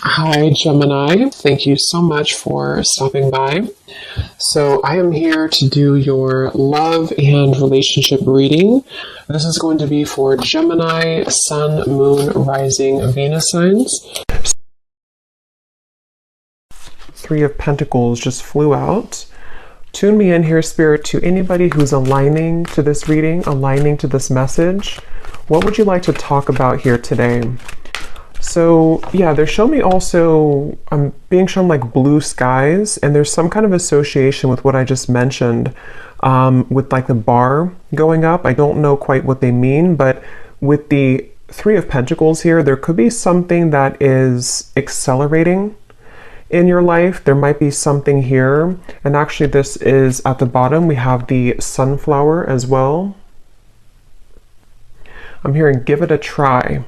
Hi, Gemini. Thank you so much for stopping by. So, I am here to do your love and relationship reading. This is going to be for Gemini, Sun, Moon, Rising, Venus signs. Three of Pentacles just flew out. Tune me in here, Spirit, to anybody who's aligning to this reading, aligning to this message. What would you like to talk about here today? So yeah, they're showing me also, I'm being shown like blue skies, and there's some kind of association with what I just mentioned, with like the bar going up. I don't know quite what they mean, but with the Three of Pentacles here, there could be something that is accelerating in your life. There might be something here, and actually this is at the bottom. We have the sunflower as well. I'm hearing give it a try.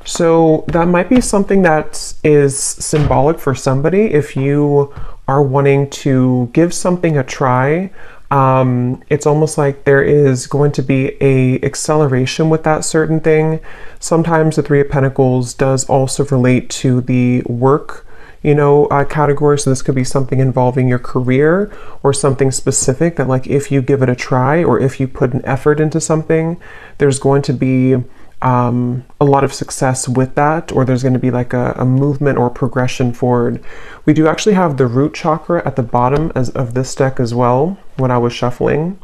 So that might be something that is symbolic for somebody. If you are wanting to give something a try, it's almost like there is going to be a acceleration with that certain thing. Sometimes the Three of Pentacles does also relate to the work, category. So this could be something involving your career or something specific that, like, if you give it a try or if you put an effort into something, there's going to be a lot of success with that, or there's going to be like a movement or progression forward. We do actually have the root chakra at the bottom of this deck as well when I was shuffling.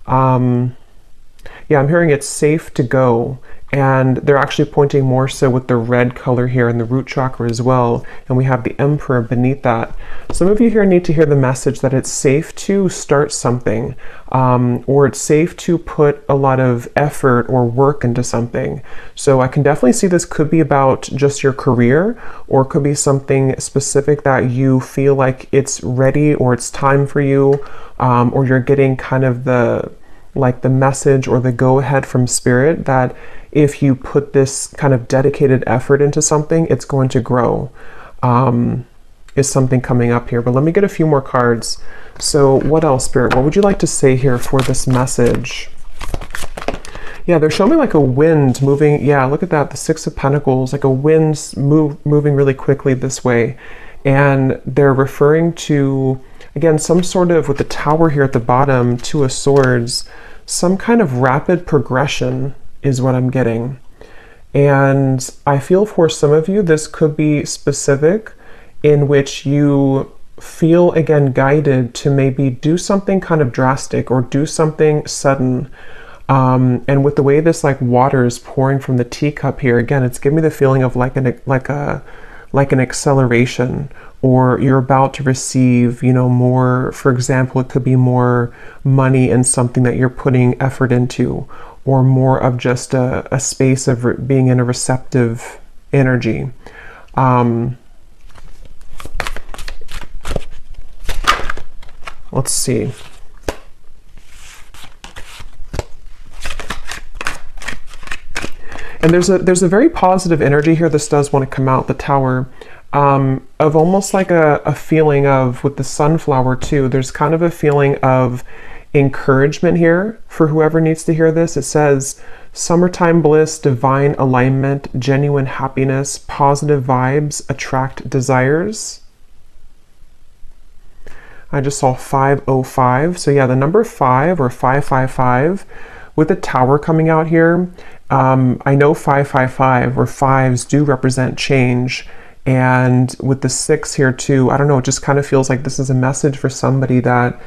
Yeah, I'm hearing it's safe to go, and they're actually pointing more so with the red color here in the root chakra as well, and we have the Emperor beneath that. Some of you here need to hear the message that it's safe to start something, or it's safe to put a lot of effort or work into something. So I can definitely see this could be about just your career, or it could be something specific that you feel like it's ready or it's time for you, or you're getting kind of the message or the go-ahead from Spirit that if you put this kind of dedicated effort into something, it's going to grow, is something coming up here. But let me get a few more cards. So what else, Spirit? What would you like to say here for this message? Yeah, they're showing me like a wind moving. Yeah, look at that, the Six of Pentacles, like a wind moving really quickly this way. And they're referring to, again, some sort of, with the Tower here at the bottom, Two of Swords, some kind of rapid progression is what I'm getting. And I feel for some of you, this could be specific in which you feel, again, guided to maybe do something kind of drastic or do something sudden. And with the way this like water is pouring from the teacup here, again, it's giving me the feeling of like an acceleration, or you're about to receive, more. For example, it could be more money in something that you're putting effort into, or more of just a space of being in a receptive energy. Let's see. And there's a very positive energy here. This does want to come out, the Tower, of almost like a feeling of, with the sunflower too, there's kind of a feeling of encouragement here for whoever needs to hear this. It says, summertime bliss, divine alignment, genuine happiness, positive vibes, attract desires. I just saw 505. So yeah, the number 5 or 555 with the Tower coming out here. I know 555 or fives do represent change, and with the 6 here too, I don't know, it just kind of feels like this is a message for somebody that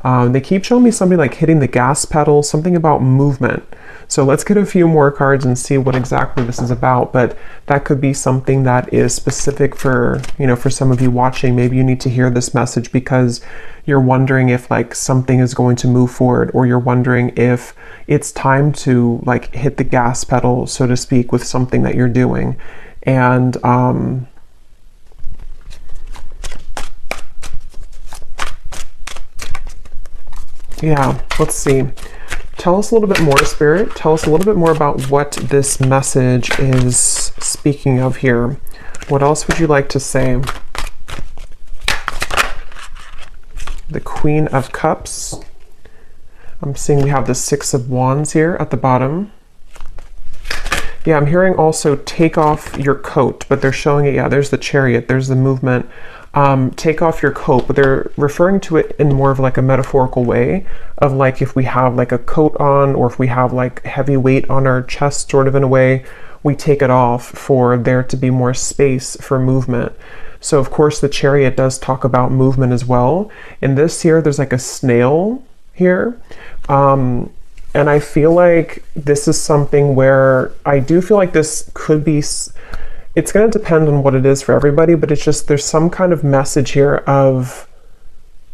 they keep showing me somebody like hitting the gas pedal, something about movement. So let's get a few more cards and see what exactly this is about. But that could be something that is specific for, for some of you watching. Maybe you need to hear this message because you're wondering if like something is going to move forward, or you're wondering if it's time to like hit the gas pedal, so to speak, with something that you're doing. And yeah, let's see. Tell us a little bit more, Spirit. Tell us a little bit more about what this message is speaking of here. What else would you like to say? The Queen of Cups. I'm seeing we have the Six of Wands here at the bottom. Yeah, I'm hearing also take off your coat, but they're showing it. Yeah, there's the Chariot, there's the movement. Take off your coat, but they're referring to it in more of like a metaphorical way of like if we have like a coat on, or if we have like heavy weight on our chest, sort of in a way, we take it off for there to be more space for movement. So of course the Chariot does talk about movement as well. In this here, there's like a snail here. And I feel like this is something where I do feel like this could be, it's going to depend on what it is for everybody, but it's just there's some kind of message here of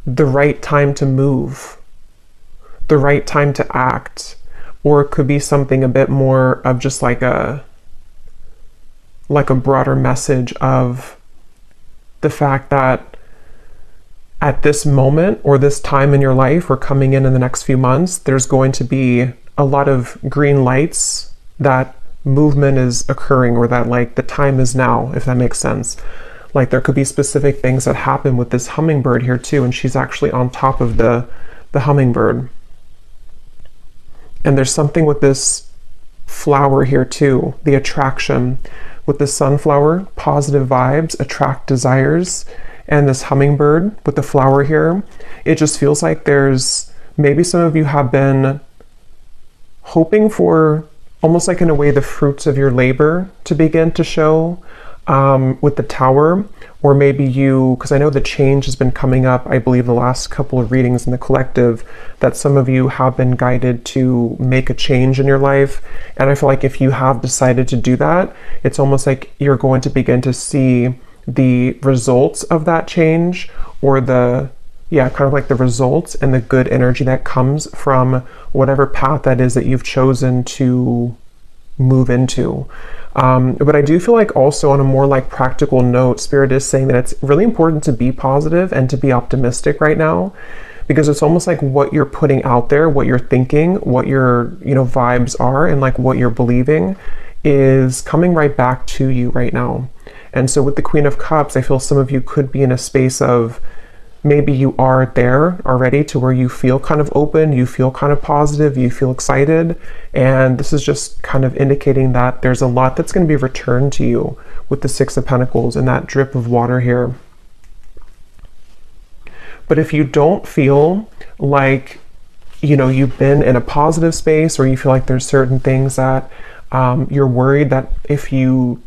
the right time to move, the right time to act, or it could be something a bit more of just like a broader message of the fact that at this moment or this time in your life or coming in the next few months, there's going to be a lot of green lights that movement is occurring, or that like the time is now, if that makes sense. Like there could be specific things that happen with this hummingbird here too, and she's actually on top of the hummingbird. And there's something with this flower here too, the attraction with the sunflower, positive vibes, attract desires. And this hummingbird with the flower here, it just feels like there's, maybe some of you have been hoping for almost like in a way the fruits of your labor to begin to show with the Tower. Or maybe you, because I know the change has been coming up, I believe the last couple of readings in the collective, that some of you have been guided to make a change in your life. And I feel like if you have decided to do that, it's almost like you're going to begin to see the results of that change, or the, yeah, kind of like the results and the good energy that comes from whatever path that is that you've chosen to move into. But I do feel like also on a more like practical note, Spirit is saying that it's really important to be positive and to be optimistic right now, because it's almost like what you're putting out there, what you're thinking, what your, you know, vibes are, and like what you're believing is coming right back to you right now. And so with the Queen of Cups, I feel some of you could be in a space of maybe you are there already to where you feel kind of open, you feel kind of positive, you feel excited. And this is just kind of indicating that there's a lot that's going to be returned to you with the Six of Pentacles and that drip of water here. But if you don't feel like, you know, you've been in a positive space, or you feel like there's certain things that you're worried that if you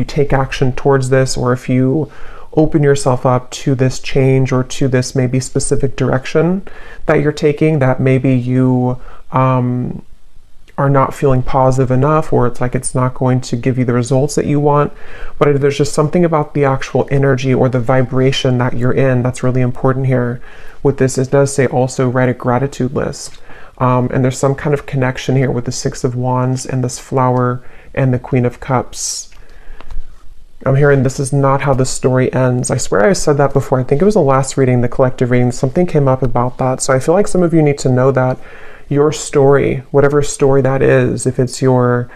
take action towards this, or if you open yourself up to this change or to this maybe specific direction that you're taking, that maybe you are not feeling positive enough, or it's like it's not going to give you the results that you want. But there's just something about the actual energy or the vibration that you're in that's really important here. With this, it does say also write a gratitude list. And there's some kind of connection here with the Six of Wands and this flower and the Queen of Cups. I'm hearing this is not how the story ends. I swear I said that before. I think it was the last reading, the collective reading. Something came up about that. So I feel like some of you need to know that your story, whatever story that is, if it's the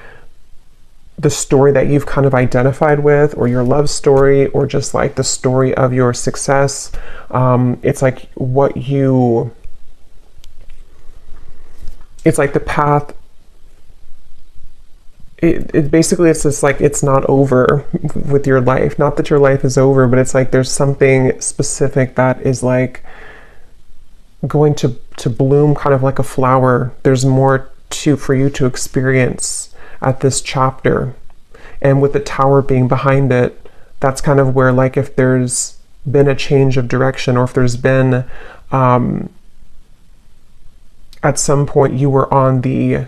story that you've kind of identified with, or your love story, or just like the story of your success, it's like it's like the path. It basically, it's just like it's not over with your life. Not that your life is over, but it's like there's something specific that is like going to bloom kind of like a flower. There's more for you to experience at this chapter. And with the Tower being behind it, that's kind of where, like, if there's been a change of direction, or if there's been at some point you were on the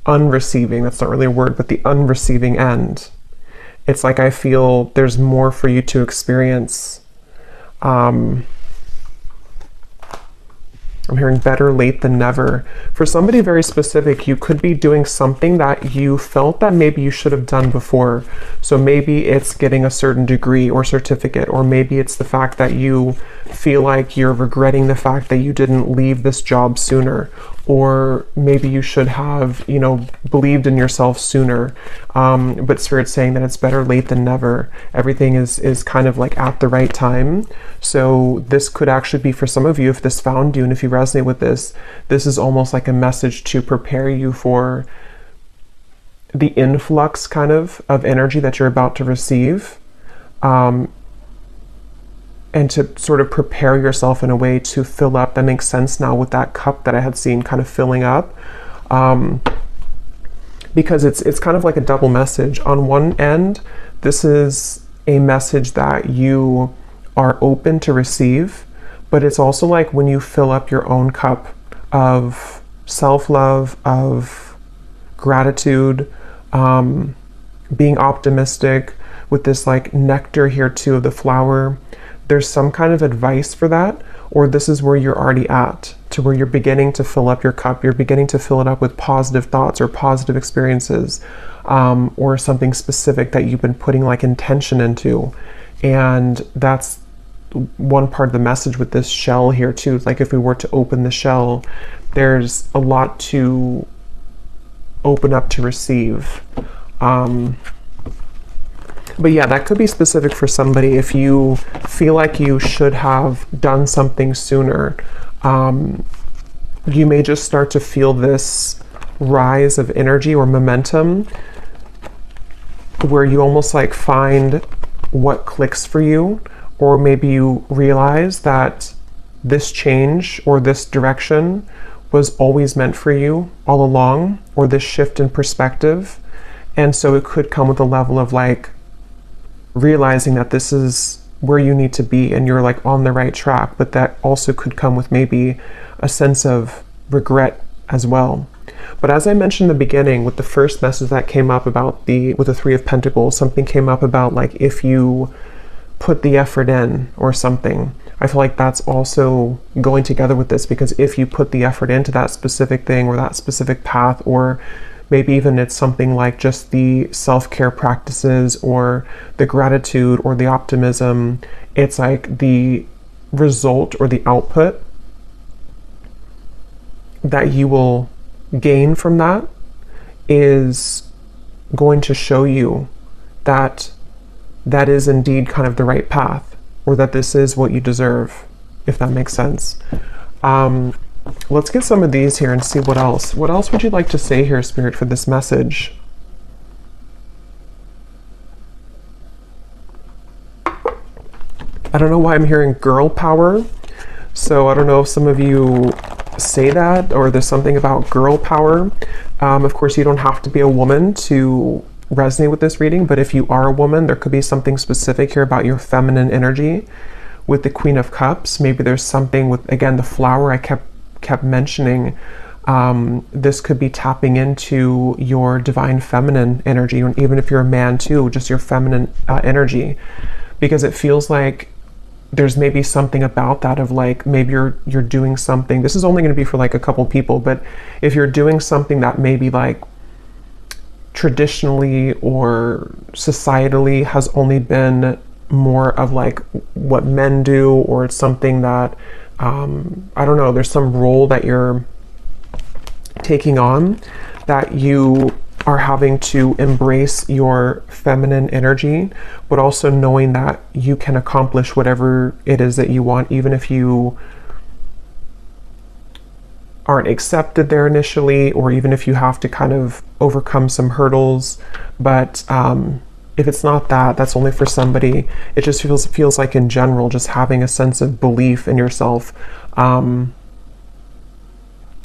unreceiving, that's not really a word, but the unreceiving end. It's like I feel there's more for you to experience. I'm hearing better late than never. For somebody very specific, you could be doing something that you felt that maybe you should have done before. So maybe it's getting a certain degree or certificate, or maybe it's the fact that you feel like you're regretting the fact that you didn't leave this job sooner, or maybe you should have, believed in yourself sooner. But Spirit's saying that it's better late than never. Everything is kind of like at the right time. So this could actually be for some of you, if this found you and if you resonate with this, this is almost like a message to prepare you for the influx kind of energy that you're about to receive, and to sort of prepare yourself in a way to fill up. That makes sense now with that cup that I had seen kind of filling up, because it's kind of like a double message. On one end, this is a message that you are open to receive, but it's also like when you fill up your own cup of self-love, of gratitude, being optimistic, with this like nectar here too of the flower. There's some kind of advice for that, or this is where you're already at, to where you're beginning to fill up your cup. You're beginning to fill it up with positive thoughts or positive experiences, or something specific that you've been putting like intention into. And that's one part of the message with this shell here too. Like if we were to open the shell, there's a lot to open up to receive. But yeah, that could be specific for somebody. If you feel like you should have done something sooner, you may just start to feel this rise of energy or momentum where you almost like find what clicks for you, or maybe you realize that this change or this direction was always meant for you all along, or this shift in perspective. And so it could come with a level of like realizing that this is where you need to be and you're like on the right track, but that also could come with maybe a sense of regret as well. But as I mentioned in the beginning, with the first message that came up about with the Three of Pentacles, something came up about like if you put the effort in or something. I feel like that's also going together with this, because if you put the effort into that specific thing or that specific path, or maybe even it's something like just the self-care practices or the gratitude or the optimism, it's like the result or the output that you will gain from that is going to show you that that is indeed kind of the right path, or that this is what you deserve, if that makes sense. Let's get some of these here and see what else. What else would you like to say here, Spirit, for this message? I don't know why I'm hearing girl power. So I don't know if some of you say that, or there's something about girl power. Of course, you don't have to be a woman to resonate with this reading, but if you are a woman, there could be something specific here about your feminine energy. With the Queen of Cups, maybe there's something with, again, the flower I kept mentioning. This could be tapping into your divine feminine energy, or even if you're a man too, just your feminine energy, because it feels like there's maybe something about that of like, maybe you're doing something. This is only going to be for like a couple people, but if you're doing something that maybe like traditionally or societally has only been more of like what men do, or it's something that I don't know, there's some role that you're taking on that you are having to embrace your feminine energy, but also knowing that you can accomplish whatever it is that you want, even if you aren't accepted there initially, or even if you have to kind of overcome some hurdles. But if it's not that, that's only for somebody. It just feels like in general, just having a sense of belief in yourself.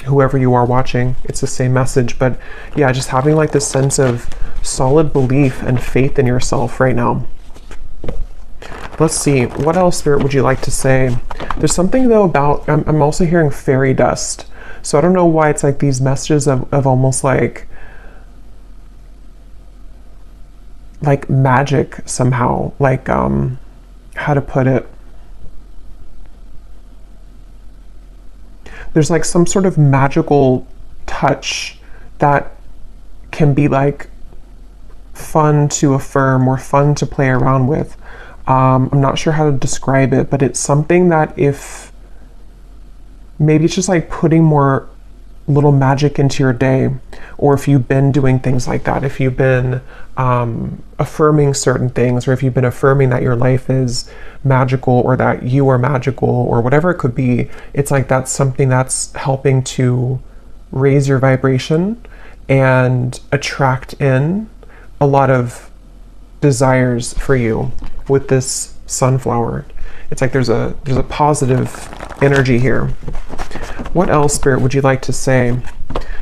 Whoever you are watching, it's the same message. But yeah, just having like this sense of solid belief and faith in yourself right now. Let's see, what else, Spirit, would you like to say? There's something though about, I'm also hearing fairy dust. So I don't know why it's like these messages of almost like magic somehow, like how to put it, there's like some sort of magical touch that can be like fun to affirm or fun to play around with. I'm not sure how to describe it, but it's something that if maybe it's just like putting more little magic into your day, or if you've been doing things like that, if you've been affirming certain things, or if you've been affirming that your life is magical, or that you are magical, or whatever it could be, it's like that's something that's helping to raise your vibration and attract in a lot of desires for you with this sunflower. It's like there's a positive energy here. What else, Spirit, would you like to say?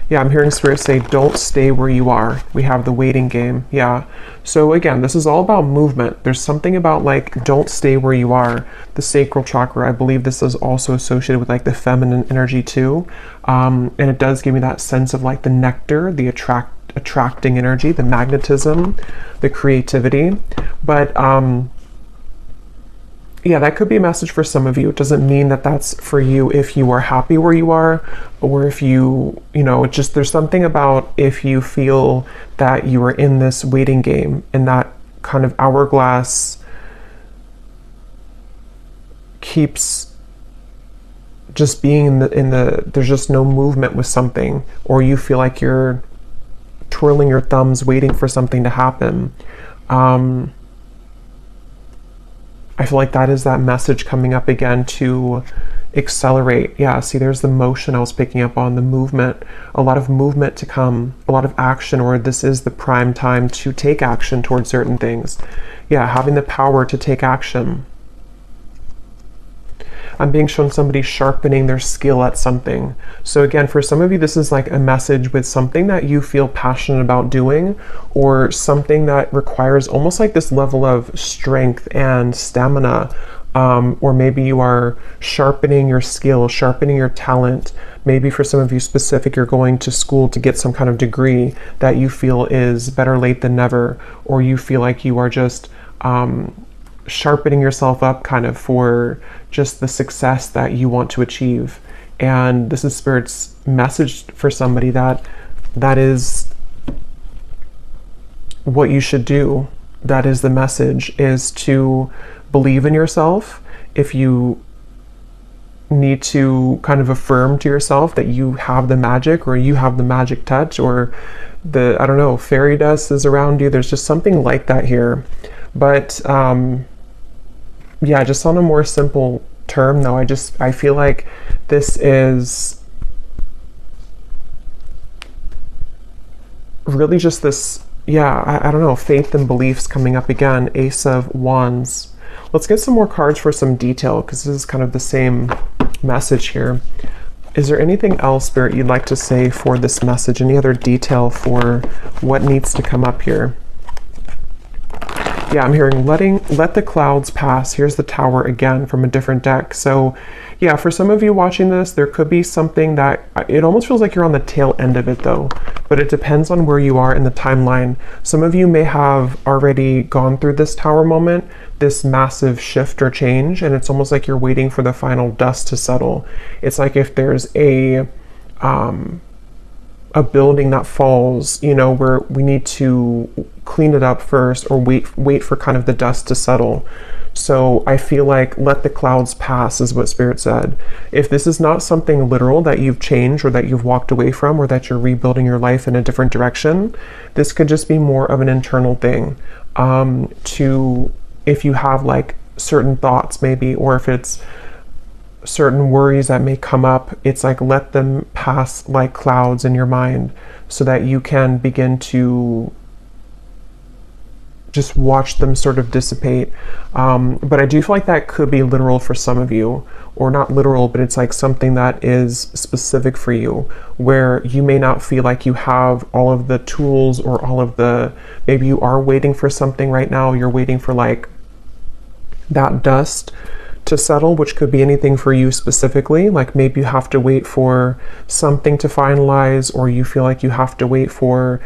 Yeah, I'm hearing Spirit say, don't stay where you are. We have the waiting game. Yeah. So again, this is all about movement. There's something about like, don't stay where you are. The sacral chakra, I believe this is also associated with like the feminine energy too. And it does give me that sense of like the nectar, the attracting energy, the magnetism, the creativity. But yeah, that could be a message for some of you. It doesn't mean that that's for you if you are happy where you are, or if you know, it's just, there's something about if you feel that you are in this waiting game, and that kind of hourglass keeps just being in the there's just no movement with something, or you feel like you're twirling your thumbs waiting for something to happen. I feel like that is that message coming up again to accelerate. Yeah, see, there's the motion I was picking up on, the movement, a lot of movement to come, a lot of action, or this is the prime time to take action towards certain things. Yeah, having the power to take action. I'm being shown somebody sharpening their skill at something. So again, for some of you, this is like a message with something that you feel passionate about doing, or something that requires almost like this level of strength and stamina. Or maybe you are sharpening your skill, sharpening your talent. Maybe for some of you specific, you're going to school to get some kind of degree that you feel is better late than never, or you feel like you are just sharpening yourself up kind of for just the success that you want to achieve. And this is Spirit's message for somebody that is what you should do. That is the message, is to believe in yourself. If you need to kind of affirm to yourself that you have the magic, or you have the magic touch, or the, I don't know, fairy dust is around you. There's just something like that here. But yeah, just on a more simple term though, I feel like this is really just this, yeah, I don't know, faith and beliefs coming up again. Ace of Wands. Let's get some more cards for some detail, because this is kind of the same message here. Is there anything else, Spirit, you'd like to say for this message? Any other detail for what needs to come up here? Yeah, I'm hearing let the clouds pass. Here's the Tower again from a different deck. So yeah, for some of you watching this, there could be something that, it almost feels like you're on the tail end of it though, but it depends on where you are in the timeline. Some of you may have already gone through this Tower moment, this massive shift or change, and it's almost like you're waiting for the final dust to settle. It's like if there's a building that falls, you know, where we need to clean it up first, or wait for kind of the dust to settle. So I feel like let the clouds pass is what Spirit said. If this is not something literal that you've changed, or that you've walked away from, or that you're rebuilding your life in a different direction, this could just be more of an internal thing. If you have like certain thoughts maybe, or if it's certain worries that may come up, it's like let them pass like clouds in your mind, so that you can begin to just watch them sort of dissipate. But I do feel like that could be literal for some of you, or not literal, but it's like something that is specific for you, where you may not feel like you have all of the tools, or all of the, maybe you are waiting for something right now, you're waiting for like that dust to settle, which could be anything for you specifically. Like maybe you have to wait for something to finalize, or you feel like you have to wait for,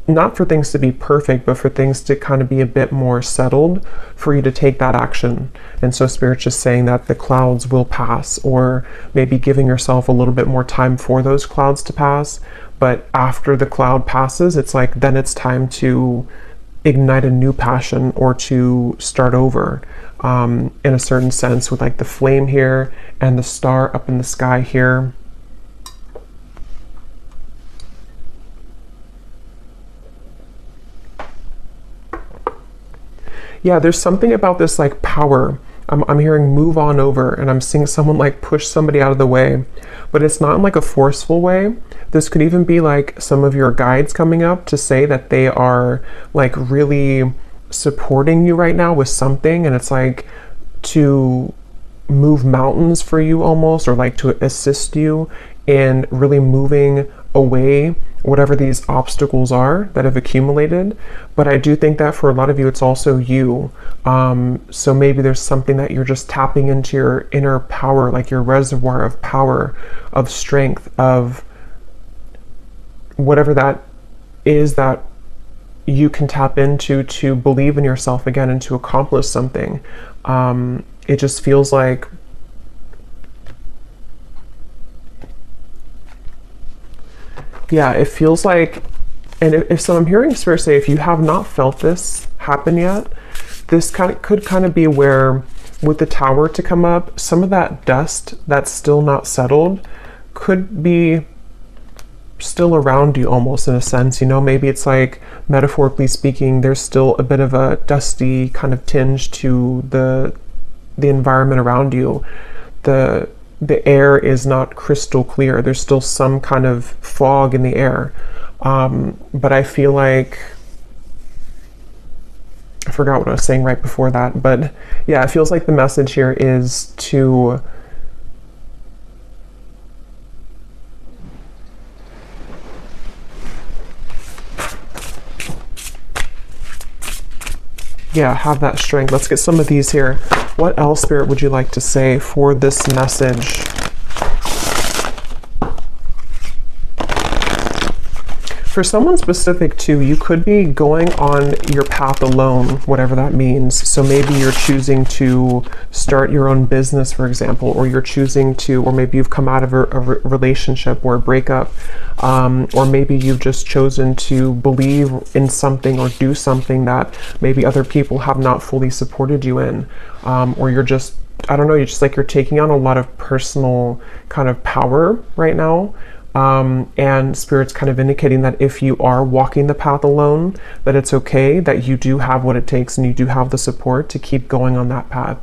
not for things to be perfect, but for things to kind of be a bit more settled for you to take that action. And so Spirit's just saying that the clouds will pass, or maybe giving yourself a little bit more time for those clouds to pass. But after the cloud passes, it's like then it's time to ignite a new passion, or to start over, in a certain sense, with like the flame here and the star up in the sky here. Yeah, there's something about this like power I'm hearing move on over, and I'm seeing someone like push somebody out of the way, but it's not in like a forceful way. This could even be like some of your guides coming up to say that they are like really supporting you right now with something, and it's like to move mountains for you almost, or like to assist you in really moving away whatever these obstacles are that have accumulated. But I do think that for a lot of you, it's also you. So maybe there's something that you're just tapping into your inner power, like your reservoir of power, of strength, of whatever that is that you can tap into to believe in yourself again and to accomplish something. It just feels like it feels like, and if so, I'm hearing Spirit say, if you have not felt this happen yet, this could kind of be where, with the Tower to come up, some of that dust that's still not settled could be still around you almost, in a sense. Maybe it's like, metaphorically speaking, there's still a bit of a dusty kind of tinge to the environment around you. The air is not crystal clear. There's still some kind of fog in the air. But I feel like, I forgot what I was saying right before that, but yeah, it feels like the message here is to have that strength. Let's get some of these here. What else, Spirit, would you like to say for this message? For someone specific too, you could be going on your path alone, whatever that means. So maybe you're choosing to start your own business, for example, or you're choosing to, or maybe you've come out of a relationship or a breakup, or maybe you've just chosen to believe in something or do something that maybe other people have not fully supported you in, or you're just, I don't know, you're taking on a lot of personal kind of power right now. And Spirit's kind of indicating that if you are walking the path alone, that it's okay, that you do have what it takes and you do have the support to keep going on that path.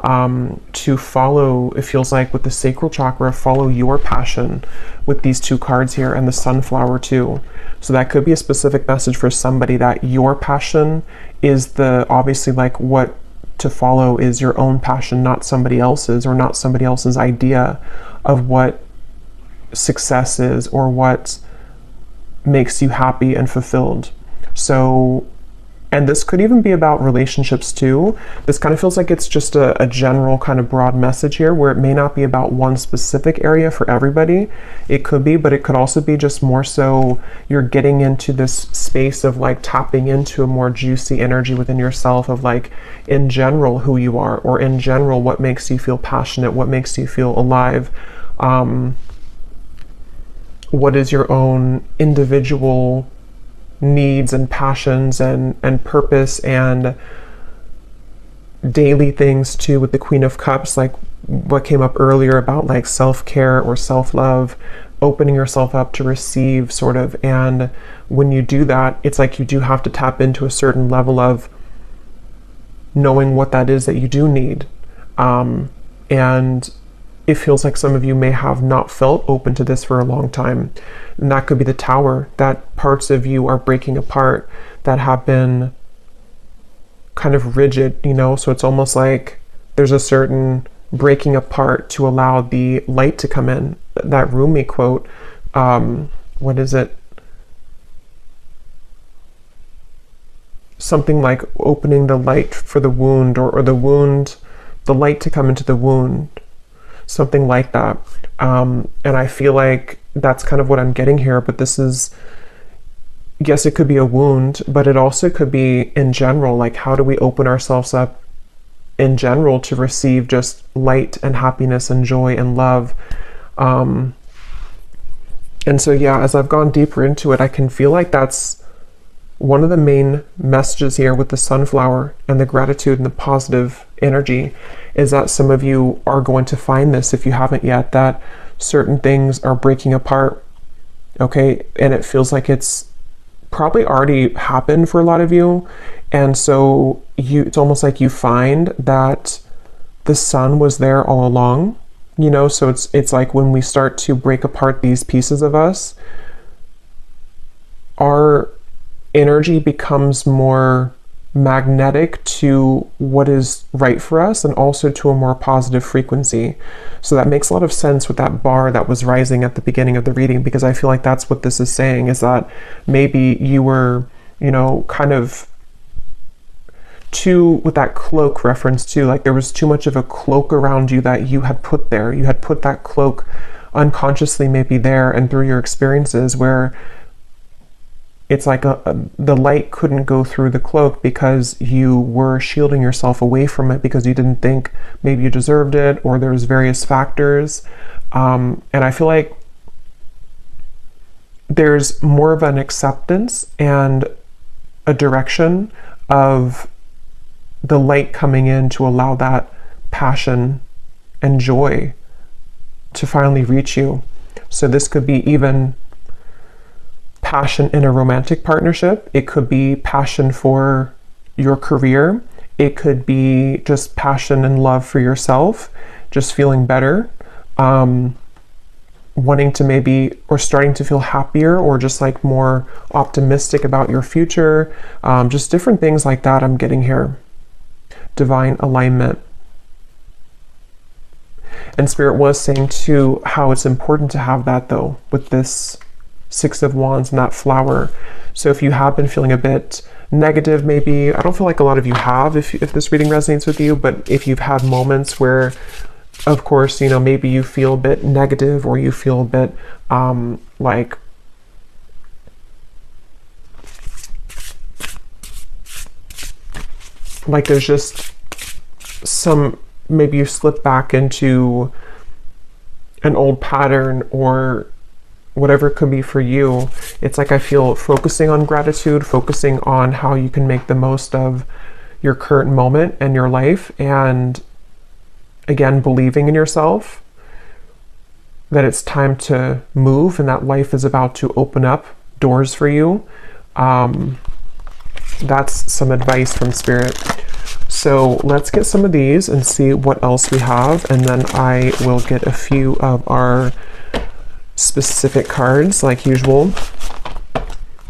To follow, it feels like with the sacral chakra, follow your passion with these two cards here, and the sunflower too. So that could be a specific message for somebody, that your passion is obviously like what to follow is your own passion, not somebody else's, or not somebody else's idea of what success is or what makes you happy and fulfilled. So, and this could even be about relationships too. This kind of feels like it's just a general kind of broad message here, where it may not be about one specific area for everybody. It could be, but it could also be just more so you're getting into this space of like tapping into a more juicy energy within yourself, of like, in general, who you are, or in general, what makes you feel passionate, what makes you feel alive. What is your own individual needs and passions and purpose and daily things too, with the Queen of Cups, like what came up earlier about like self-care or self-love, opening yourself up to receive sort of. And when you do that, it's like you do have to tap into a certain level of knowing what that is that you do need. And it feels like some of you may have not felt open to this for a long time. And that could be the Tower, that parts of you are breaking apart that have been kind of rigid, so it's almost like there's a certain breaking apart to allow the light to come in. That Rumi quote, what is it? Something like opening the light for the wound, or the light to come into the wound. Something like that. And I feel like that's kind of what I'm getting here, but this is, yes, it could be a wound, but it also could be in general, like how do we open ourselves up in general to receive just light and happiness and joy and love. And so, as I've gone deeper into it, I can feel like that's one of the main messages here with the sunflower and the gratitude and the positive energy, is that some of you are going to find this, if you haven't yet, that certain things are breaking apart, okay? And it feels like it's probably already happened for a lot of you. And so it's almost like you find that the sun was there all along, you know? So it's like when we start to break apart these pieces of us, our energy becomes more magnetic to what is right for us and also to a more positive frequency. So that makes a lot of sense with that bar that was rising at the beginning of the reading, because I feel like that's what this is saying, is that maybe you were, you know, kind of too, with that cloak reference too, like there was too much of a cloak around you that you had put there. You had put that cloak unconsciously maybe there, and through your experiences where it's like the light couldn't go through the cloak because you were shielding yourself away from it because you didn't think maybe you deserved it, or there's various factors. And I feel like there's more of an acceptance and a direction of the light coming in to allow that passion and joy to finally reach you. So this could be even passion in a romantic partnership. It could be passion for your career. It could be just passion and love for yourself, just feeling better, wanting to maybe, or starting to feel happier, or just like more optimistic about your future. Just different things like that I'm getting here. Divine alignment. And Spirit was saying too how it's important to have that though with this Six of Wands and that flower. So if you have been feeling a bit negative, maybe, I don't feel like a lot of you have, if this reading resonates with you, but if you've had moments where, of course, you know, maybe you feel a bit negative, or you feel a bit like there's just some, maybe you slip back into an old pattern or whatever it could be for you. It's like I feel focusing on gratitude, focusing on how you can make the most of your current moment and your life, and again, believing in yourself that it's time to move and that life is about to open up doors for you. That's some advice from Spirit. So let's get some of these and see what else we have, and then I will get a few of our specific cards like usual.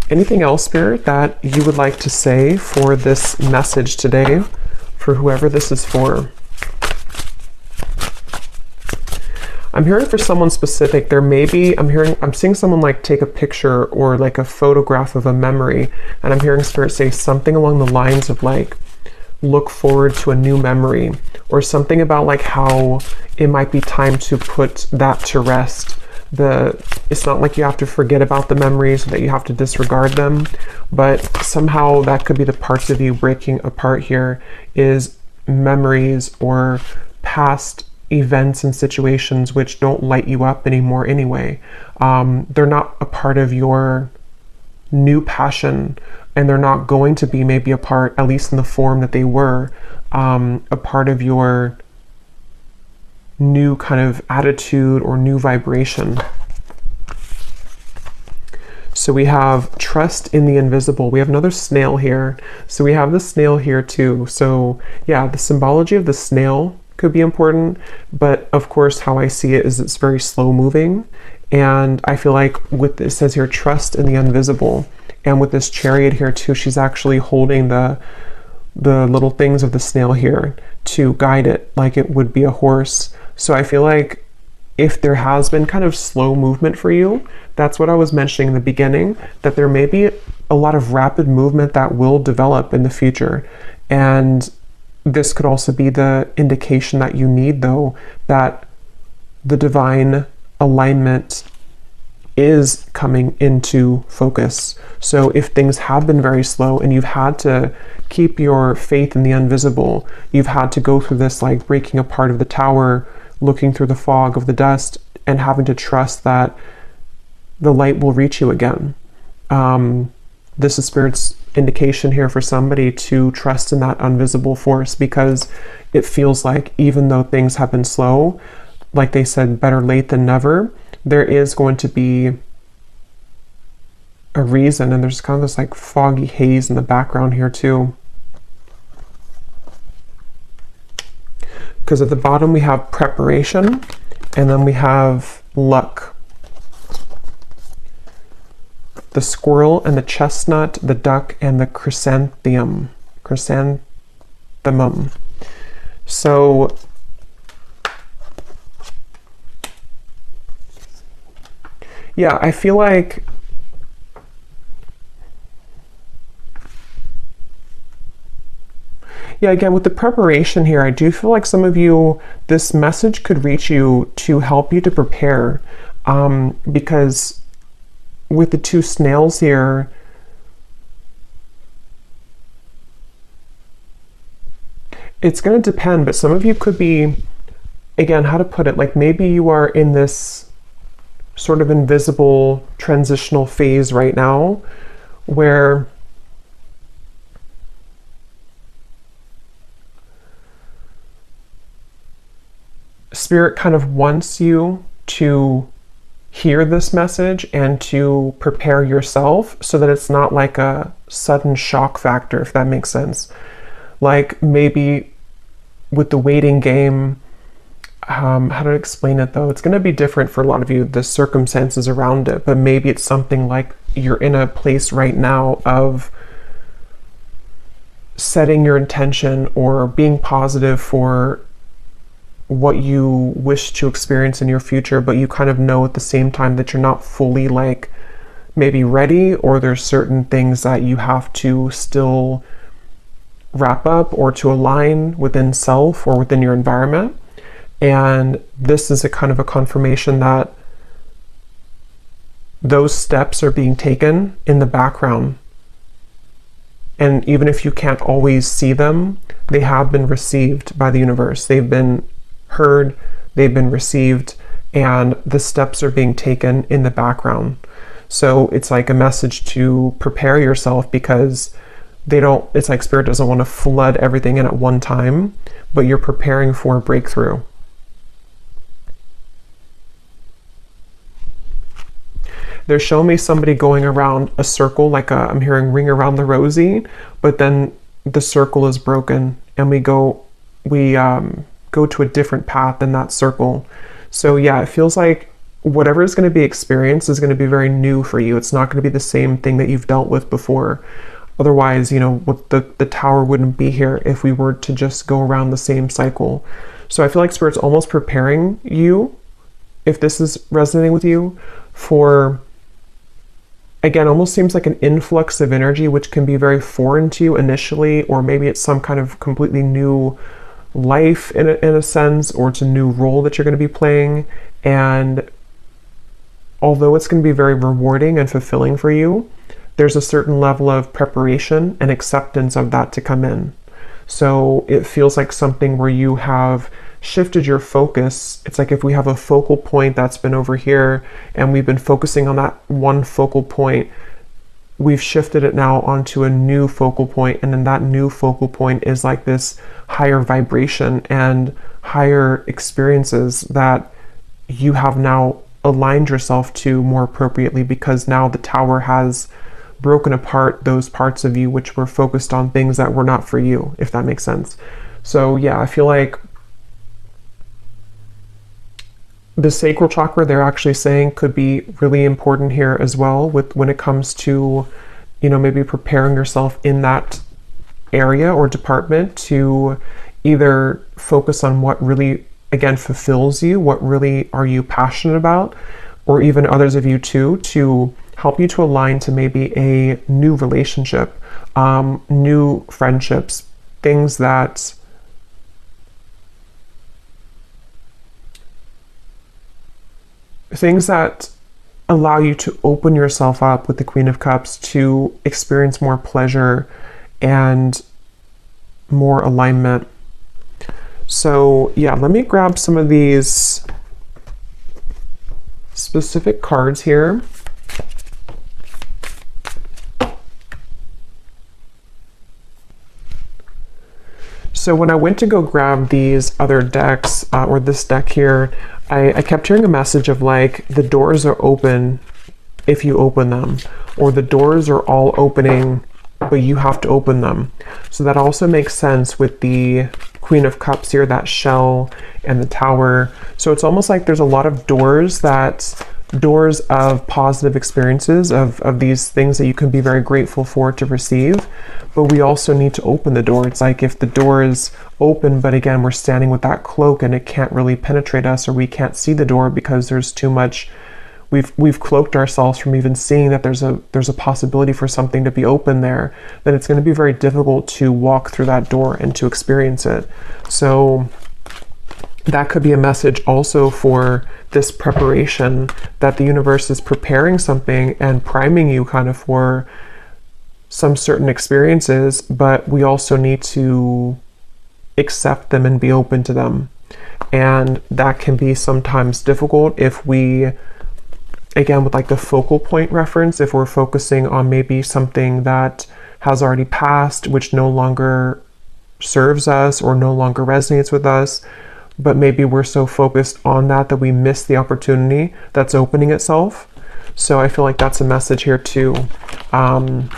Anything else, Spirit, that you would like to say for this message today, for whoever this is for? I'm hearing for someone specific. There may be, I'm seeing someone like take a picture or like a photograph of a memory, and I'm hearing Spirit say something along the lines of like, look forward to a new memory, or something about like how it might be time to put that to rest. It's not like you have to forget about the memories, that you have to disregard them, but somehow that could be the parts of you breaking apart here, is memories or past events and situations which don't light you up anymore anyway. They're not a part of your new passion, and they're not going to be maybe a part, at least in the form that they were, a part of your new kind of attitude or new vibration. So we have trust in the invisible. We have another snail here. So we have the snail here too. So yeah, the symbology of the snail could be important, but of course how I see it is it's very slow moving. And I feel like with this, it says here, trust in the invisible. And with this chariot here too, she's actually holding the little things of the snail here to guide it like it would be a horse. So I feel like if there has been kind of slow movement for you, that's what I was mentioning in the beginning, that there may be a lot of rapid movement that will develop in the future. And this could also be the indication that you need, though, that the divine alignment is coming into focus. So if things have been very slow and you've had to keep your faith in the invisible, you've had to go through this like breaking apart of the tower, looking through the fog of the dust, and having to trust that the light will reach you again. This is Spirit's indication here for somebody to trust in that invisible force, because it feels like even though things have been slow, like they said, better late than never, there is going to be a reason. And there's kind of this like foggy haze in the background here too. because at the bottom we have preparation, and then we have luck. The squirrel and the chestnut, the duck and the chrysanthemum. So yeah, I feel like again, with the preparation here, I do feel like some of you, this message could reach you to help you to prepare, because with the two snails here, it's going to depend, but some of you could be, again, how to put it, like maybe you are in this sort of invisible transitional phase right now where Spirit kind of wants you to hear this message and to prepare yourself so that it's not like a sudden shock factor, if that makes sense. Like maybe with the waiting game, how to explain it though? It's going to be different for a lot of you, the circumstances around it, but maybe it's something like you're in a place right now of setting your intention or being positive for what you wish to experience in your future, but you kind of know at the same time that you're not fully like maybe ready, or there's certain things that you have to still wrap up or to align within self or within your environment. And this is a kind of a confirmation that those steps are being taken in the background. And even if you can't always see them, they have been received by the universe. They've been heard, they've been received, and the steps are being taken in the background. So it's like a message to prepare yourself, because it's like Spirit doesn't want to flood everything in at one time, but you're preparing for a breakthrough. They're showing me somebody going around a circle, like I'm hearing ring around the rosy, but then the circle is broken and we go to a different path in that circle. So yeah, it feels like whatever is going to be experienced is going to be very new for you. It's not going to be the same thing that you've dealt with before. Otherwise, the tower wouldn't be here if we were to just go around the same cycle. So I feel like Spirit's almost preparing you, if this is resonating with you, for, again, almost seems like an influx of energy, which can be very foreign to you initially, or maybe it's some kind of completely new life in a sense, or it's a new role that you're going to be playing. And although it's going to be very rewarding and fulfilling for you, there's a certain level of preparation and acceptance of that to come in. So it feels like something where you have shifted your focus. It's like if we have a focal point that's been over here and we've been focusing on that one focal point, we've shifted it now onto a new focal point, and then that new focal point is like this higher vibration and higher experiences that you have now aligned yourself to more appropriately, because now the tower has broken apart those parts of you which were focused on things that were not for you, if that makes sense. So yeah, I feel like the sacral chakra, they're actually saying, could be really important here as well, with when it comes to, maybe preparing yourself in that area or department to either focus on what really, again, fulfills you, what really are you passionate about, or even others of you too, to help you to align to maybe a new relationship, new friendships, things that allow you to open yourself up with the Queen of Cups to experience more pleasure and more alignment. So yeah, let me grab some of these specific cards here. So when I went to go grab these other decks, or this deck here, I kept hearing a message of like, the doors are open if you open them, or the doors are all opening, but you have to open them. So that also makes sense with the Queen of Cups here, that shell and the Tower. So it's almost like there's a lot of doors of positive experiences, of these things that you can be very grateful for to receive, but we also need to open the door. It's like if the door is open, but again, we're standing with that cloak and it can't really penetrate us, or we can't see the door because there's too much, we've cloaked ourselves from even seeing that there's a possibility for something to be open there, then it's going to be very difficult to walk through that door and to experience it. So that could be a message also for this preparation, that the universe is preparing something and priming you kind of for some certain experiences, but we also need to accept them and be open to them. And that can be sometimes difficult if we, again, with like the focal point reference, if we're focusing on maybe something that has already passed, which no longer serves us or no longer resonates with us, but maybe we're so focused on that we miss the opportunity that's opening itself. So I feel like that's a message here too. And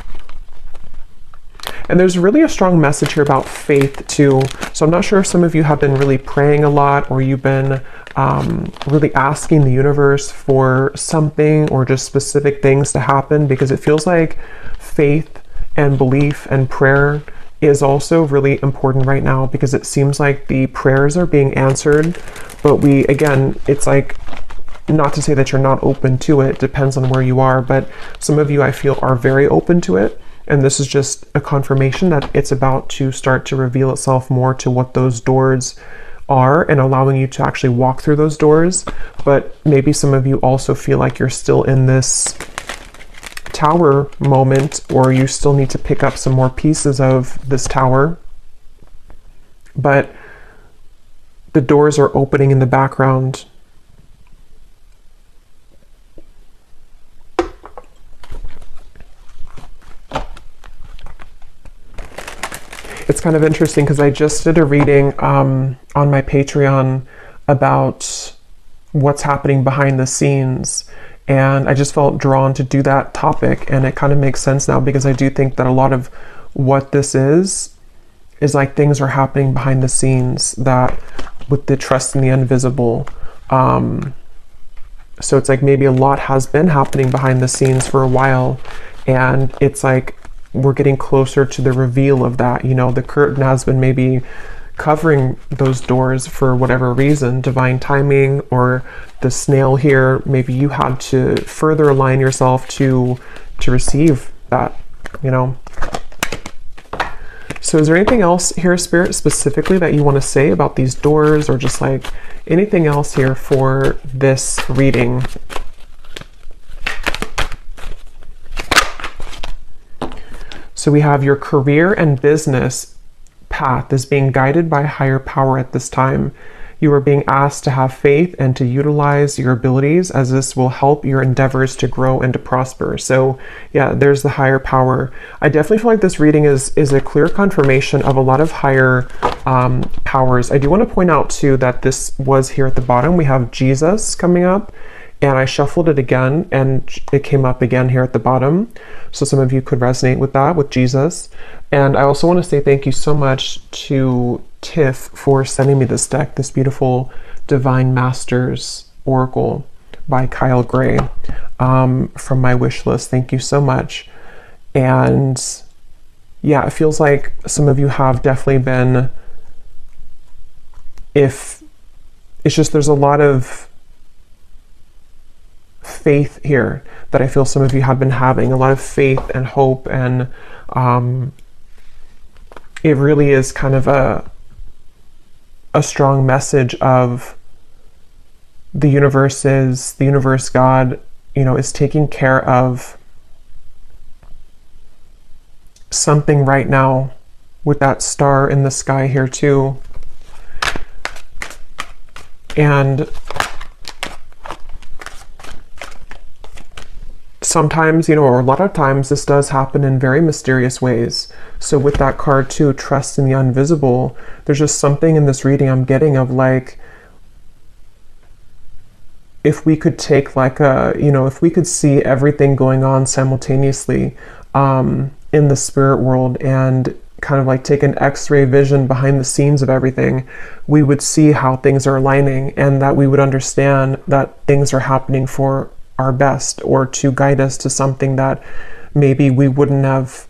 there's really a strong message here about faith too. So I'm not sure if some of you have been really praying a lot, or you've been really asking the universe for something or just specific things to happen, because it feels like faith and belief and prayer is also really important right now, because it seems like the prayers are being answered, but again, it's like, not to say that you're not open to it, depends on where you are, but some of you I feel are very open to it, and this is just a confirmation that it's about to start to reveal itself more to what those doors are, and allowing you to actually walk through those doors. But maybe some of you also feel like you're still in this tower moment, or you still need to pick up some more pieces of this tower, but the doors are opening in the background. It's kind of interesting because I just did a reading on my Patreon about what's happening behind the scenes, and I just felt drawn to do that topic, and it kind of makes sense now, because I do think that a lot of what this is like things are happening behind the scenes, that with the trust in the invisible. So it's like maybe a lot has been happening behind the scenes for a while, and it's like we're getting closer to the reveal of that. You know, the curtain has been maybe covering those doors for whatever reason, divine timing, or the snail here, maybe you had to further align yourself to receive that, you know. So is there anything else here, Spirit, specifically that you want to say about these doors, or just like anything else here for this reading? So we have your career and business path is being guided by higher power at this time. You are being asked to have faith and to utilize your abilities, as this will help your endeavors to grow and to prosper. So yeah, there's the higher power. I definitely feel like this reading is a clear confirmation of a lot of higher powers. I do want to point out too that this was here at the bottom. We have Jesus coming up, and I shuffled it again and it came up again here at the bottom. So some of you could resonate with that, with Jesus. And I also want to say thank you so much to Tiff for sending me this deck, this beautiful Divine Masters Oracle by Kyle Gray, from my wish list. Thank you so much. And yeah, it feels like some of you have definitely been, if it's just, there's a lot of faith here that I feel some of you have been having, a lot of faith and hope, and it really is kind of a strong message of the universe, God, you know, is taking care of something right now, with that star in the sky here too. And sometimes, you know, or a lot of times, this does happen in very mysterious ways. So with that card too, trust in the invisible, there's just something in this reading I'm getting of like, if we could take like a, you know, if we could see everything going on simultaneously in the spirit world, and kind of like take an X-ray vision behind the scenes of everything, we would see how things are aligning, and that we would understand that things are happening for our best, or to guide us to something that maybe we wouldn't have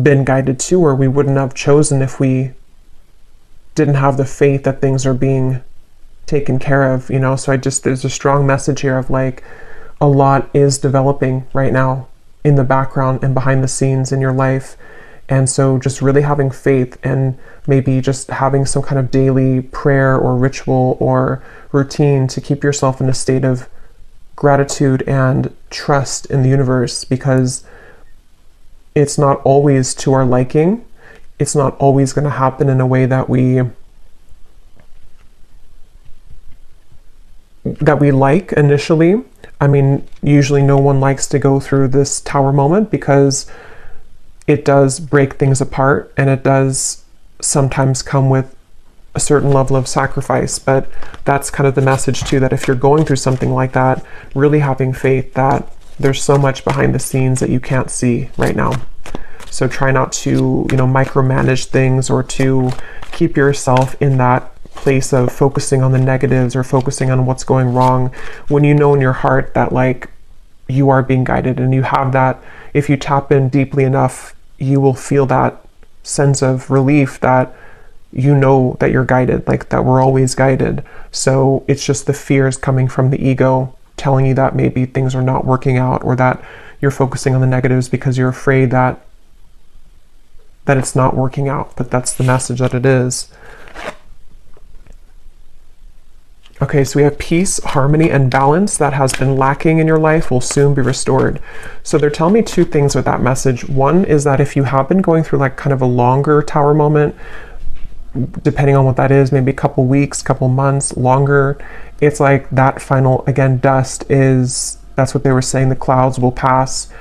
been guided to, or we wouldn't have chosen if we didn't have the faith that things are being taken care of, you know. So there's a strong message here of like, a lot is developing right now in the background and behind the scenes in your life. And so just really having faith, and maybe just having some kind of daily prayer or ritual or routine to keep yourself in a state of gratitude and trust in the universe, because it's not always to our liking. It's not always going to happen in a way that we like initially. I mean, usually no one likes to go through this tower moment, because it does break things apart, and it does sometimes come with a certain level of sacrifice. But that's kind of the message too, that if you're going through something like that, really having faith that there's so much behind the scenes that you can't see right now. So try not to, micromanage things, or to keep yourself in that place of focusing on the negatives or focusing on what's going wrong, when you know in your heart that like you are being guided, and you have that. If you tap in deeply enough, you will feel that sense of relief that you know that you're guided, like that we're always guided. So it's just the fears coming from the ego telling you that maybe things are not working out, or that you're focusing on the negatives because you're afraid that it's not working out. But that's the message that it is. Okay, so we have peace, harmony, and balance that has been lacking in your life will soon be restored. So they're telling me two things with that message. One is that if you have been going through like kind of a longer tower moment, depending on what that is, maybe a couple weeks, couple months, longer, it's like that final, again, that's what they were saying, the clouds will pass.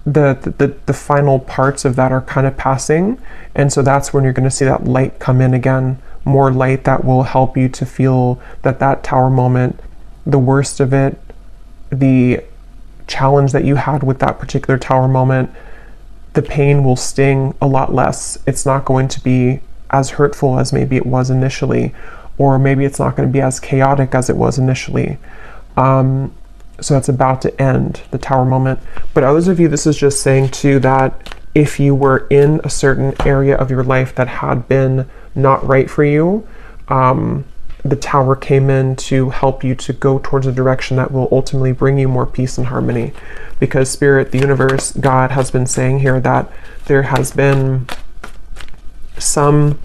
The final parts of that are kind of passing. And so that's when you're going to see that light come in again. More light that will help you to feel that tower moment, the worst of it, the challenge that you had with that particular tower moment, the pain will sting a lot less. It's not going to be as hurtful as maybe it was initially, or maybe it's not going to be as chaotic as it was initially. So it's about to end, the tower moment. But others of you, this is just saying too that if you were in a certain area of your life that had been not right for you, the tower came in to help you to go towards a direction that will ultimately bring you more peace and harmony. Because Spirit, the universe, God has been saying here that there has been some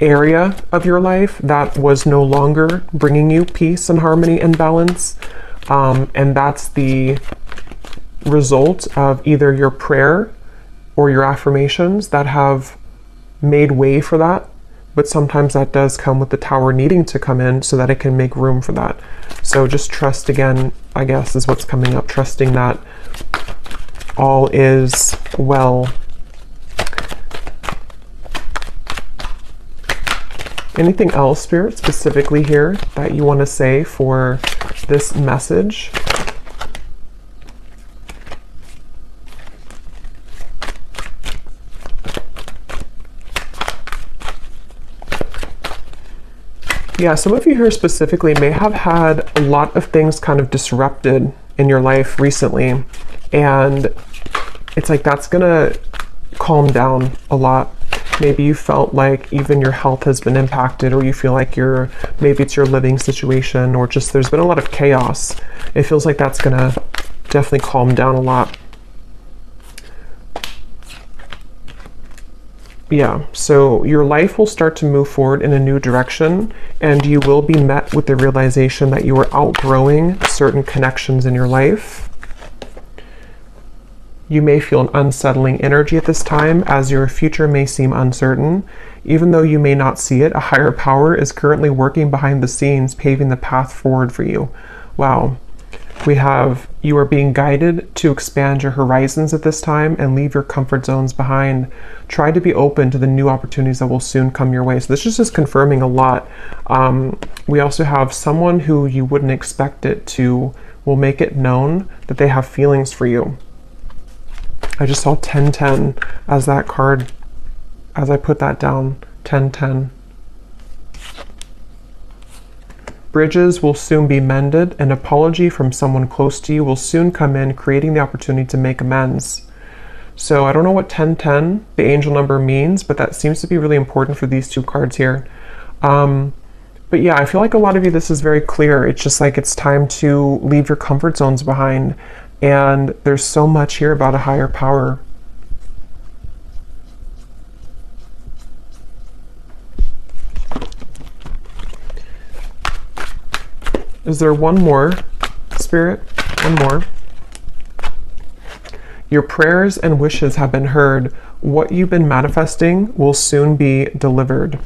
area of your life that was no longer bringing you peace and harmony and balance. And that's the result of either your prayer or your affirmations that have made way for that. But sometimes that does come with the tower needing to come in so that it can make room for that. So just trust again, I guess, is what's coming up. Trusting that all is well. Anything else, Spirit, specifically here that you want to say for this message? Yeah, some of you here specifically may have had a lot of things kind of disrupted in your life recently, and it's like that's gonna calm down a lot. Maybe you felt like even your health has been impacted, or you feel like maybe it's your living situation, or just there's been a lot of chaos. It feels like that's gonna definitely calm down a lot. Yeah, so your life will start to move forward in a new direction, and you will be met with the realization that you are outgrowing certain connections in your life. You may feel an unsettling energy at this time, as your future may seem uncertain. Even though you may not see it, a higher power is currently working behind the scenes, paving the path forward for you. Wow. We have, you are being guided to expand your horizons at this time and leave your comfort zones behind. Try to be open to the new opportunities that will soon come your way. So this is just confirming a lot. We also have someone who you wouldn't expect it to will make it known that they have feelings for you. I just saw 1010 as that card as I put that down, 10-10. Bridges will soon be mended. An apology from someone close to you will soon come in, creating the opportunity to make amends. So I don't know what 10-10, the angel number, means, but that seems to be really important for these two cards here. But yeah, I feel like a lot of you, this is very clear. It's just like it's time to leave your comfort zones behind. And there's so much here about a higher power. Is there one more, Spirit? One more. Your prayers and wishes have been heard. What you've been manifesting will soon be delivered.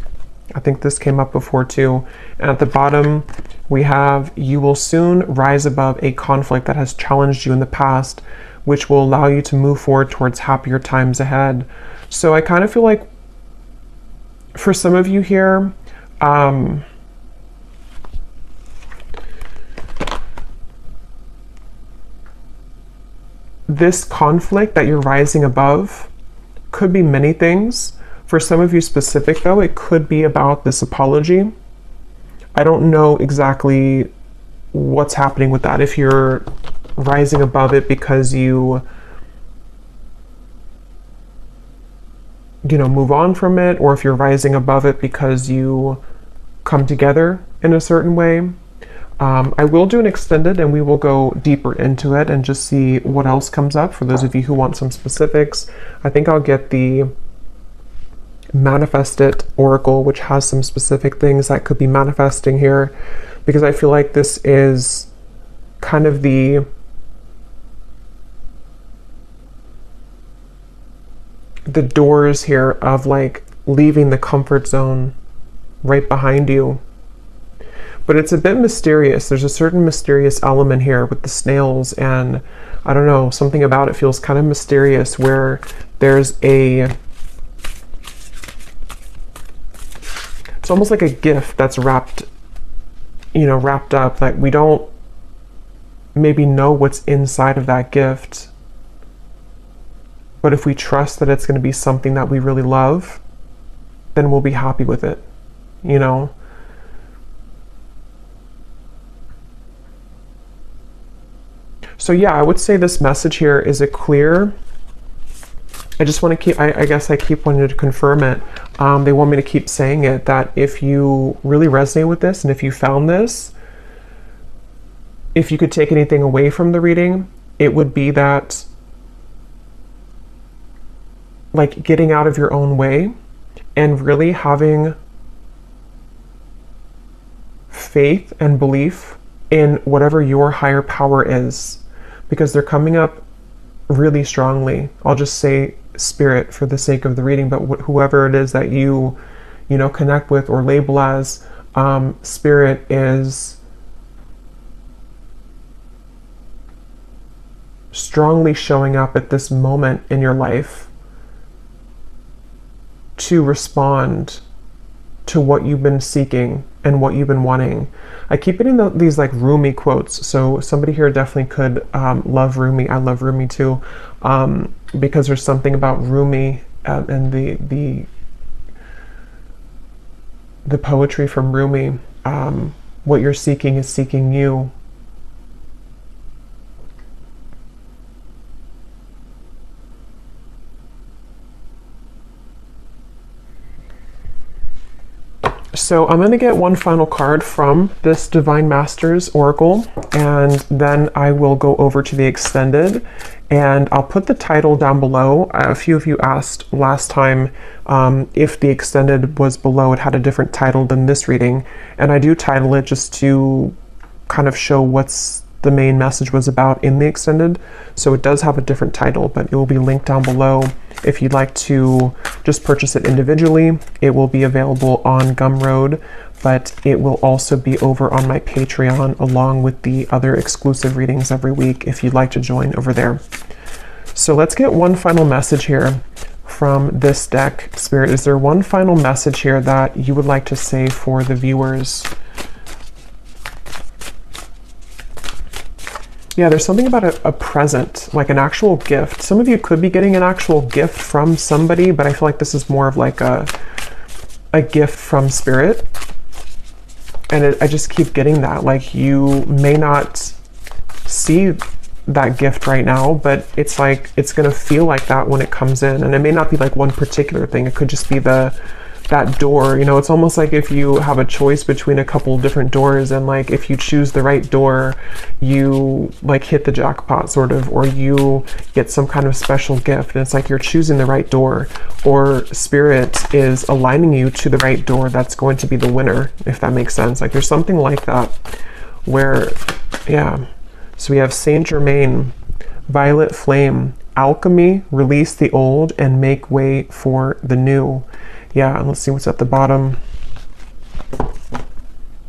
I think this came up before too. And at the bottom, we have, you will soon rise above a conflict that has challenged you in the past, which will allow you to move forward towards happier times ahead. So I kind of feel like for some of you here, this conflict that you're rising above could be many things. For some of you specific though, it could be about this apology. I don't know exactly what's happening with that. If you're rising above it because you move on from it, or if you're rising above it because you come together in a certain way. I will do an extended and we will go deeper into it and just see what else comes up for those of you who want some specifics. I think I'll get the Manifest It Oracle, which has some specific things that could be manifesting here, because I feel like this is kind of the doors here of like leaving the comfort zone right behind you. But it's a bit mysterious. There's a certain mysterious element here with the snails, and I don't know, something about it feels kind of mysterious, where there's it's almost like a gift that's wrapped up. Like we don't maybe know what's inside of that gift, but if we trust that it's going to be something that we really love, then we'll be happy with it, So yeah, I would say this message here is a clear. I just want to keep, I guess I keep wanting to confirm it. They want me to keep saying it, that if you really resonate with this and if you found this, if you could take anything away from the reading, it would be that like getting out of your own way and really having faith and belief in whatever your higher power is, because they're coming up really strongly. I'll just say spirit for the sake of the reading, but whoever it is that you connect with or label as, spirit is strongly showing up at this moment in your life to respond to what you've been seeking and what you've been wanting. I keep getting these like Rumi quotes, so somebody here definitely could love Rumi. I love Rumi too, because there's something about Rumi and the poetry from Rumi. What you're seeking is seeking you. So I'm going to get one final card from this Divine Masters Oracle, and then I will go over to the extended, and I'll put the title down below. A few of you asked last time if the extended was below. It had a different title than this reading, and I do title it just to kind of show what's the main message was about in the extended. So it does have a different title, but it will be linked down below. If you'd like to just purchase it individually, it will be available on Gumroad, but it will also be over on my Patreon along with the other exclusive readings every week if you'd like to join over there. So let's get one final message here from this deck. Spirit, is there one final message here that you would like to say for the viewers? Yeah, there's something about a present, like an actual gift. Some of you could be getting an actual gift from somebody, but I feel like this is more of like a gift from spirit. And I just keep getting that. Like, you may not see that gift right now, but it's like, it's going to feel like that when it comes in. And it may not be like one particular thing. It could just be that door. You know, it's almost like if you have a choice between a couple different doors, and like if you choose the right door, you like hit the jackpot sort of, or you get some kind of special gift. And it's like you're choosing the right door, or spirit is aligning you to the right door that's going to be the winner, if that makes sense. Like there's something like that where, yeah. So we have Saint Germain, violet flame, alchemy, release the old and make way for the new. Yeah, and let's see what's at the bottom.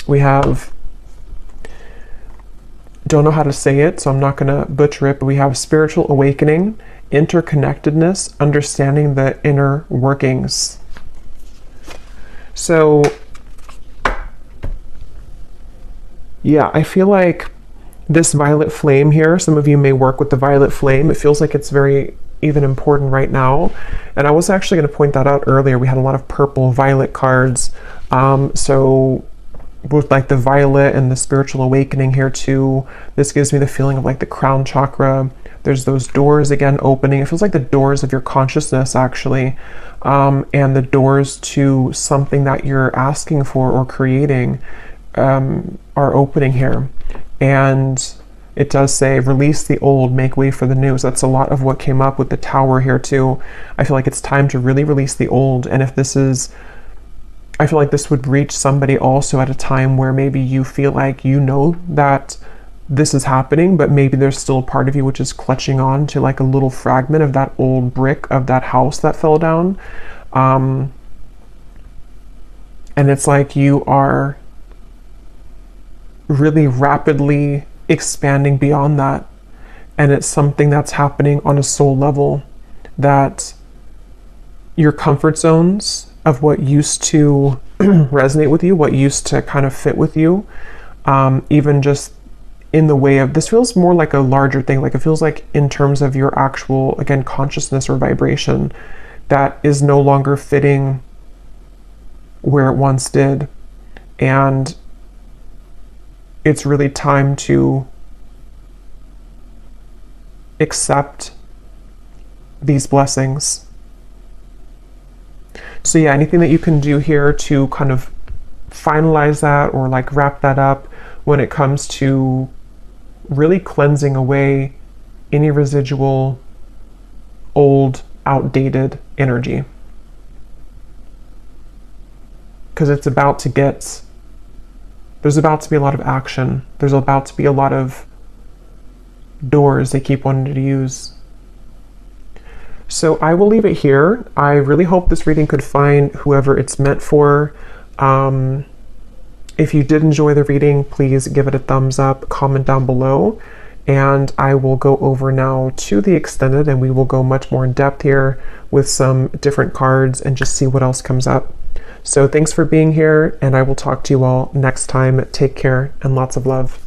We have, don't know how to say it, so I'm not going to butcher it, but we have spiritual awakening, interconnectedness, understanding the inner workings. So, yeah, I feel like this violet flame here, some of you may work with the violet flame. It feels like it's very even important right now. And I was actually going to point that out earlier. We had a lot of purple violet cards. So with like the violet and the spiritual awakening here too, this gives me the feeling of like the crown chakra. There's those doors again opening. It feels like the doors of your consciousness actually, and the doors to something that you're asking for or creating are opening here. And it does say, release the old, make way for the new. So that's a lot of what came up with the tower here too. I feel like it's time to really release the old. And if this is, I feel like this would reach somebody also at a time where maybe you feel like you know that this is happening, but maybe there's still a part of you which is clutching on to like a little fragment of that old brick of that house that fell down. And it's like you are really rapidly expanding beyond that, and it's something that's happening on a soul level, that your comfort zones of what used to resonate with you, what used to kind of fit with you, even just in the way of, this feels more like a larger thing, like it feels like in terms of your actual, again, consciousness or vibration that is no longer fitting where it once did. And it's really time to accept these blessings. So yeah, anything that you can do here to kind of finalize that or like wrap that up when it comes to really cleansing away any residual old, outdated energy. Because it's about to get, there's about to be a lot of action. There's about to be a lot of doors they keep wanting to use. So I will leave it here. I really hope this reading could find whoever it's meant for. If you did enjoy the reading, please give it a thumbs up, comment down below, and I will go over now to the extended, and we will go much more in depth here with some different cards and just see what else comes up. So thanks for being here, and I will talk to you all next time. Take care and lots of love.